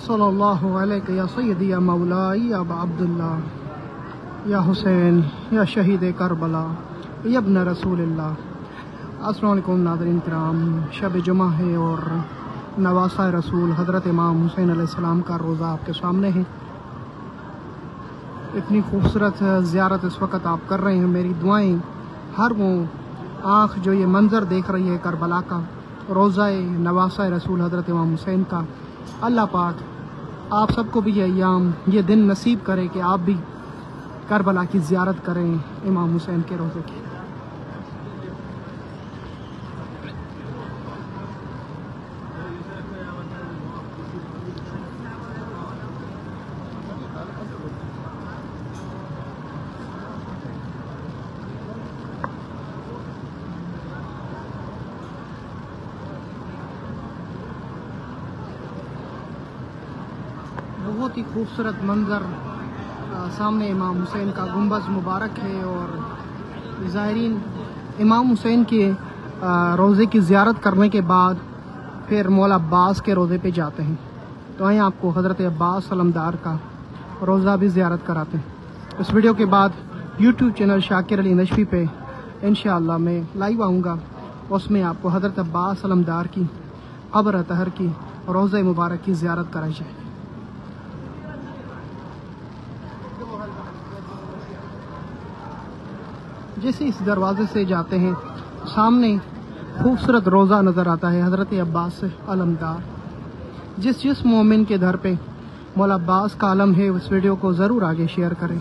सल्लल्लाहु अलैहि या सय्यदी या मौलाई या अबा अब्दुल्ला या हुसैन या शहीद करबला या इब्न रसूलिल्लाह। अस्सलाम वालेकुम नाज़रीन किराम, शब जुमा है और नवासा रसूल हज़रत इमाम हुसैन अलैहिस्सलाम का रोज़ा आपके सामने है। इतनी खूबसूरत ज़ियारत इस वक्त आप कर रहे हैं। मेरी दुआएं हर वो आँख जो ये मंज़र देख रही है करबला का, रोज़ा नवासा रसूल हज़रत इमाम हुसैन का, अल्लाह पाक आप सबको भी ये अय्याम ये दिन नसीब करे कि आप भी करबला की ज़ियारत करें इमाम हुसैन के रोज़े की। बहुत ही खूबसूरत मंज़र सामने इमाम हुसैन का गुंबज मुबारक है और ज़ायरीन इमाम हुसैन के रोज़े की ज़ियारत करने के बाद फिर मौला अब्बास के रोज़े पे जाते हैं। तो आइए आपको हज़रत अब्बास अलमदार का रोज़ा भी ज़ियारत कराते हैं। इस वीडियो के बाद यूट्यूब चैनल शाकिर अली नशवी पे इंशाअल्लाह मैं लाइव आऊँगा, उसमें आपको हज़रत अब्बास अलमदार की क़ब्र अतहर की रोज़े मुबारक की ज़ियारत कराई जाएगी। जैसे इस दरवाजे से जाते हैं सामने खूबसूरत रोज़ा नज़र आता है हज़रत अब्बास अलमदार। जिस मोमिन के घर पे मौला अब्बास का आलम है उस वीडियो को ज़रूर आगे शेयर करें।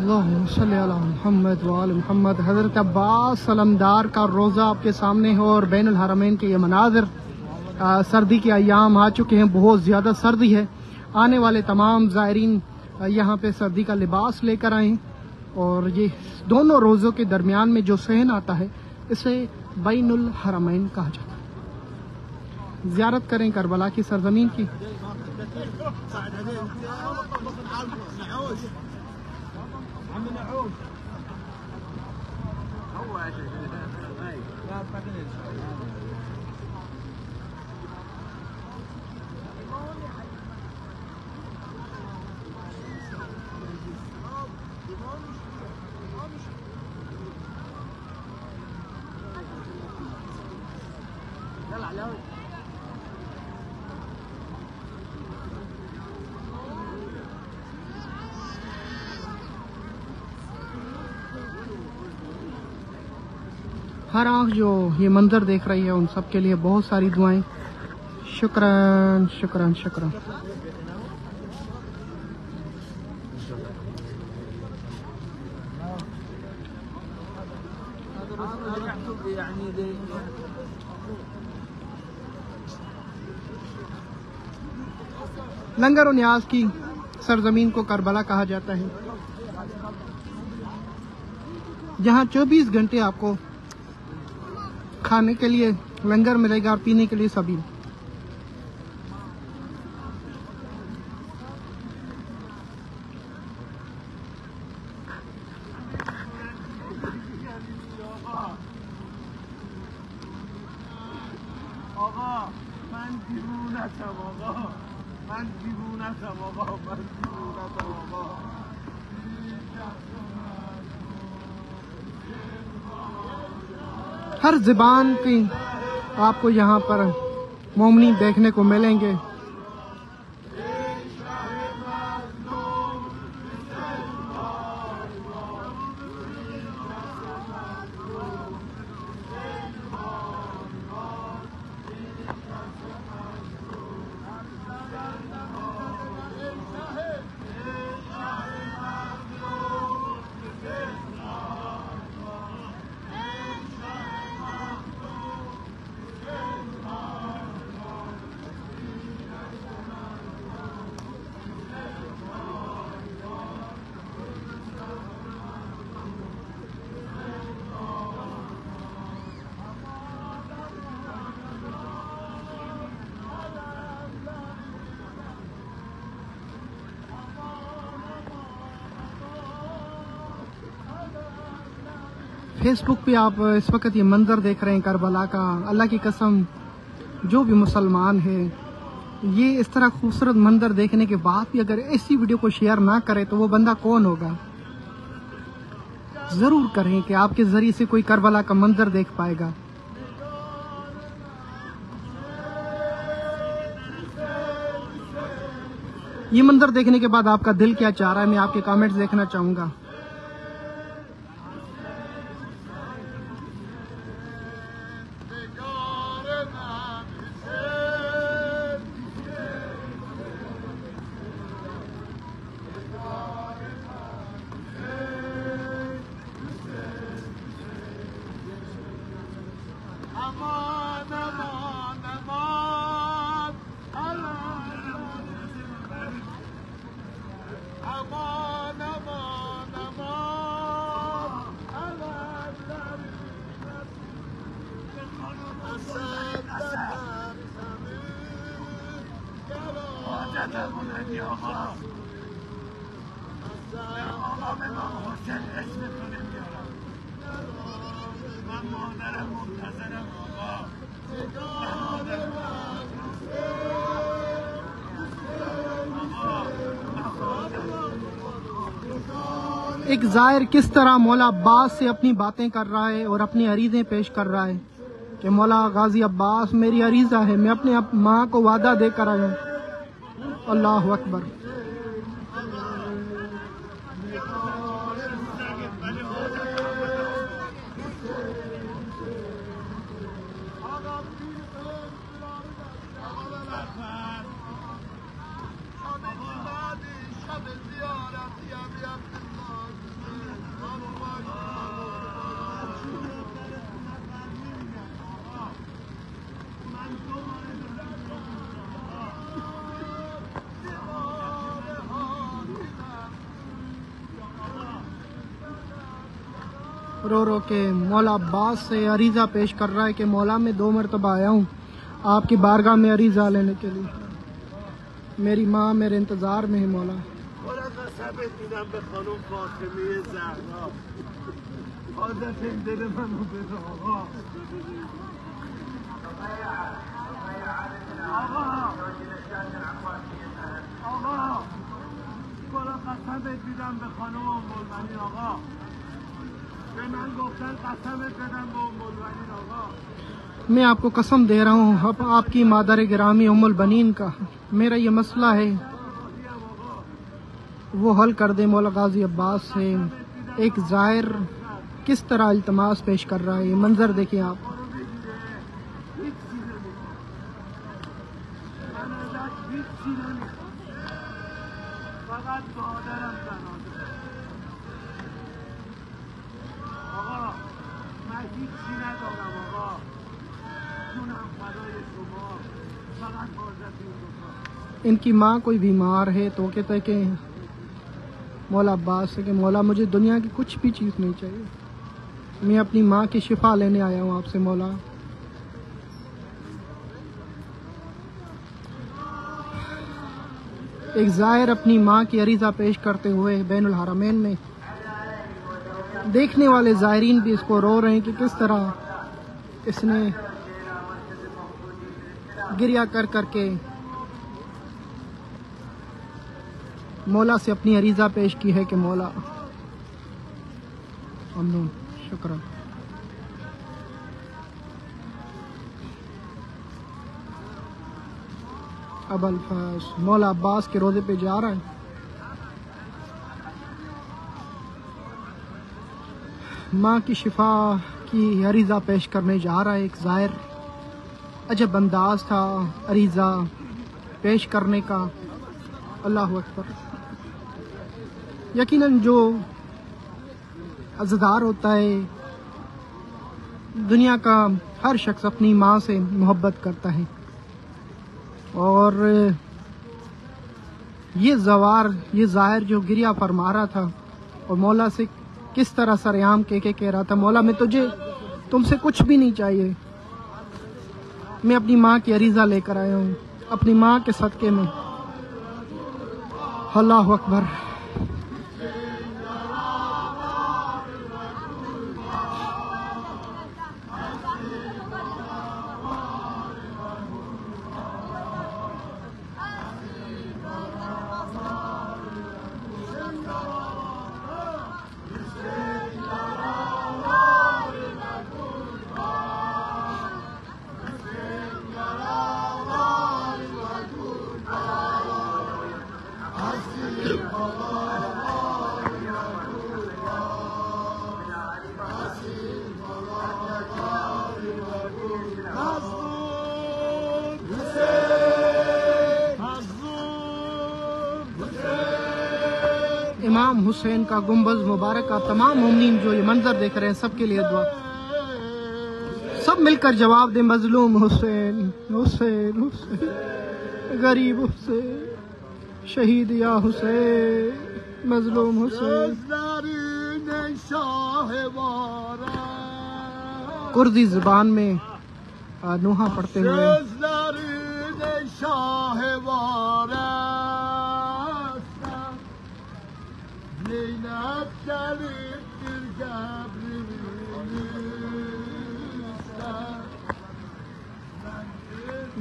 अल्लाहुम्मा सल्ली अला मुहम्मद व आले मुहम्मद। हज़रत अब्बास अलमदार का रोज़ा आपके सामने हो और बैनुल हरमैन के ये मनाज़िर। सर्दी के अय्याम आ चुके हैं, बहुत ज़्यादा सर्दी है। आने वाले तमाम ज़ायरीन यहाँ पे सर्दी का लिबास लेकर आएँ और ये दोनों रोज़ों के दरमियान में जो सहन आता है इसे बैनुल हरमैन कहा जाता है। ज़ियारत करें करबला की सरजमीन की। हर आँख जो ये मंज़र देख रही है उन सब के लिए बहुत सारी दुआएं। शुक्रान शुक्रान शुक्रान। लंगर और न्याज की सरजमीन को करबला कहा जाता है, जहाँ 24 घंटे आपको खाने के लिए लंगर मिलेगा और पीने के लिए सभी। हर ज़बान की आपको यहाँ पर मोमनी देखने को मिलेंगे। फेसबुक पे आप इस वक्त ये मंज़र देख रहे हैं करबला का। अल्लाह की कसम, जो भी मुसलमान है ये इस तरह खूबसूरत मंजर देखने के बाद भी अगर ऐसी वीडियो को शेयर ना करे तो वो बंदा कौन होगा। ज़रूर करें कि आपके ज़रिए से कोई करबला का मंजर देख पाएगा। ये मंजर देखने के बाद आपका दिल क्या चाह रहा है, मैं आपके कमेंट्स देखना चाहूँगा। एक ज़ायर किस तरह मौला अब्बास से अपनी बातें कर रहा है और अपनी अरीज़ें पेश कर रहा है कि मौला गाजी अब्बास मेरी अरीज़ा है, मैं अपने माँ को वादा देकर आया हूँ। अल्लाह अकबर। रो रो के मौला अब्बास से अरीज़ा पेश कर रहा है कि मौला मैं 2 मरतबा आया हूँ आपकी बारगाह में अरीज़ा लेने के लिए। मेरी माँ मेरे इंतज़ार में है मौला। मैं आपको कसम दे रहा हूँ अब आपकी मादर गिरामी उम्मुल बनीन का मेरा ये मसला है वो हल कर दे मौला गाजी अब्बास से। एक ज़ायर किस तरह इल्तमास पेश कर रहा है, ये मंजर देखिए आप। इनकी माँ कोई बीमार है तो कहते हैं कि मौला अब्बास से कि मौला मुझे दुनिया की कुछ भी चीज़ नहीं चाहिए, मैं अपनी माँ की शिफा लेने आया हूँ आपसे मौला। एक ज़ायर अपनी माँ की अरीज़ा पेश करते हुए बैनुल हरमैन में, देखने वाले ज़ायरीन भी इसको रो रहे हैं कि किस तरह इसने गिरिया कर करके मौला से अपनी अरीज़ा पेश की है कि मौला अमन शुक्र। अब अल्फाज मौला अब्बास के रोज़े पे जा रहा है। माँ की शिफा की अरीज़ा पेश करने जा रहा है एक ज़ायर। अजब अंदाज था अरीज़ा पेश करने का। अल्लाह अकबर। यकीनन जो अज़दार होता है, दुनिया का हर शख्स अपनी माँ से मोहब्बत करता है और ये ज़ायर जो गिरिया फरमा रहा था और मौला से किस तरह सरेआम कह रहा था, मौला मैं तुमसे कुछ भी नहीं चाहिए, मैं अपनी माँ की अरीज़ा लेकर आया हूँ अपनी माँ के सदक़े में। अल्लाह अकबर। इमाम हुसैन का गुंबज मुबारक का तमाम मोमिनीन जो ये मंजर देख रहे हैं सबके लिए दुआ। सब मिलकर जवाब दे, मजलूम हुसैन हुसैन हुसैन, गरीब हुसैन, शहीद या हुसैन, मजलूम हुसैन। कुर्दी जुबान में नूहा पढ़ते हुए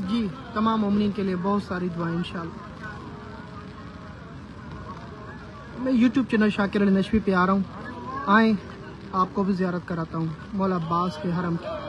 जी तमाम मोमिनीन के लिए बहुत सारी दुआएं इंशाल्लाह। मैं यूट्यूब चैनल शाकिर अली नशवी पे आ रहा हूँ, आए आपको भी ज़ियारत कराता हूँ मौला अब्बास के हरम की।